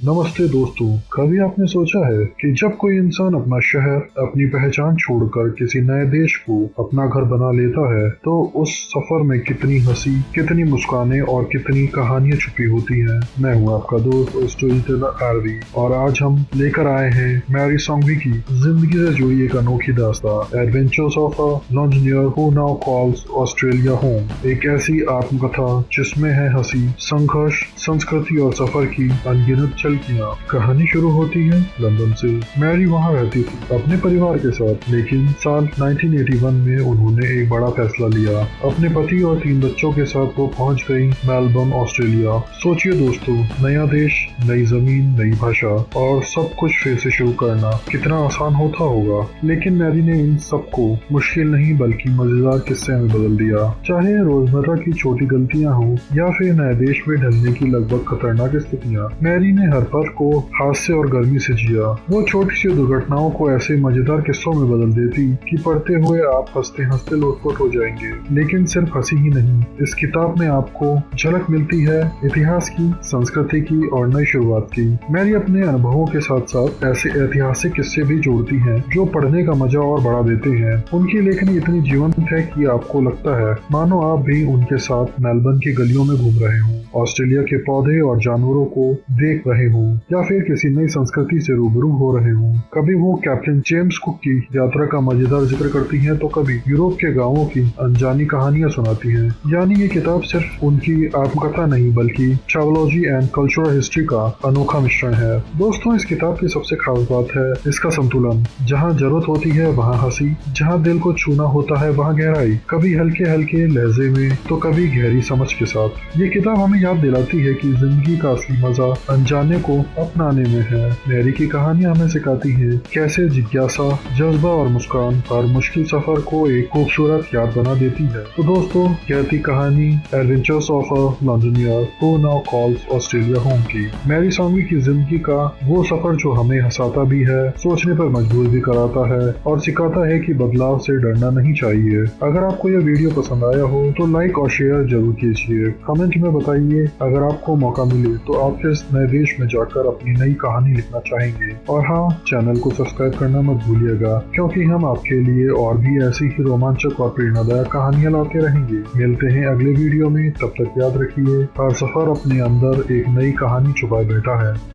नमस्ते दोस्तों, कभी आपने सोचा है कि जब कोई इंसान अपना शहर, अपनी पहचान छोड़कर किसी नए देश को अपना घर बना लेता है तो उस सफर में कितनी हंसी, कितनी मुस्कानें और कितनी कहानियां छुपी होती हैं। मैं हूं आपका दोस्त और स्टोरी टेलर आरवी और आज हम लेकर आए हैं मैरी सॉन्गवी की जिंदगी से जुड़ी एक अनोखी दास्तान, adventures of a longjanier who now calls Australia home. एक ऐसी आत्मकथा जिसमें है हंसी, संघर्ष, संस्कृति और सफर की अनगिनत झलकियां। कहानी शुरू होती है लंदन से। मैरी वहां रहती थी अपने परिवार के साथ, लेकिन साल 1981 में उन्होंने एक बड़ा फैसला लिया। अपने पति और 3 बच्चों के साथ वो पहुंच गई मेलबर्न, ऑस्ट्रेलिया। सोचिए दोस्तों, नया देश, नई जमीन, नई भाषा और सब कुछ फिर से शुरू करना कितना आसान होता होगा। लेकिन मैरी ने इन सबको मुश्किल नहीं बल्कि मजेदार किस्से में बदल दिया। चाहे रोजमर्रा की छोटी गलतियां हो या फिर नए देश में ढलने की लगभग खतरनाक स्थितियां, मैरी ने हर पल को हास्य और गर्मी से जिया। वो छोटी सी दुर्घटनाओं को ऐसे मजेदार किस्सों में बदल देती कि पढ़ते हुए आप हंसते हंसते लोटपोट हो जाएंगे। लेकिन सिर्फ हंसी ही नहीं, इस किताब में आपको झलक मिलती है इतिहास की, संस्कृति की और नई शुरुआत की। मैरी अपने अनुभवों के साथ साथ ऐसे ऐतिहासिक किस्से भी जोड़ती हैं जो पढ़ने का मजा और बढ़ा देते हैं। उनकी लेखनी इतनी जीवंत है कि आपको लगता है मानो आप भी उनके साथ मेलबर्न की गलियों में घूम रहे हों, ऑस्ट्रेलिया के पौधे और जानवरों को देख रहे हों या फिर किसी नई संस्कृति से रूबरू हो रहे हों। कभी वो कैप्टन जेम्स कुक की यात्रा का मजेदार जिक्र करती हैं तो कभी यूरोप के गांवों की अनजानी कहानियां सुनाती हैं। यानी ये किताब सिर्फ उनकी आत्मकथा नहीं बल्कि ट्रैवलॉजी एंड कल्चरल हिस्ट्री का अनोखा मिश्रण है। दोस्तों, इस किताब की सबसे खास बात है इसका संतुलन। जहाँ जरूरत होती है वहाँ हंसी, जहाँ दिल को छूना होता है वहाँ गहराई, कभी हल्के हल्के लहजे में तो कभी गहरी समझ के साथ। ये किताब हमें याद दिलाती है कि जिंदगी का असली मजा अनजाने को अपनाने में है। मैरी की कहानियां हमें सिखाती है कैसे जिज्ञासा, जज्बा और मुस्कान हर मुश्किल सफर को एक खूबसूरत याद बना देती है। तो दोस्तों, यह थी कहानी adventures of a longjanier who now calls Australia home की। मैरी सॉन्गवी की जिंदगी का वो सफर जो हमें हंसाता भी है, सोचने पर मजबूर भी कराता है और सिखाता है कि बदलाव से डरना नहीं चाहिए। अगर आपको यह वीडियो पसंद आया हो तो लाइक और शेयर जरूर कीजिए। कमेंट में बताइए अगर आपको मौका मिले तो आप किस नए देश में जाकर अपनी नई कहानी लिखना चाहेंगे। और हाँ, चैनल को सब्सक्राइब करना मत भूलिएगा क्योंकि हम आपके लिए और भी ऐसी ही रोमांचक और प्रेरणादायक कहानियां लाते रहेंगे। मिलते हैं अगले वीडियो में, तब तक याद रखिए हर सफर अपने अंदर एक नई कहानी छुपाए बैठा है।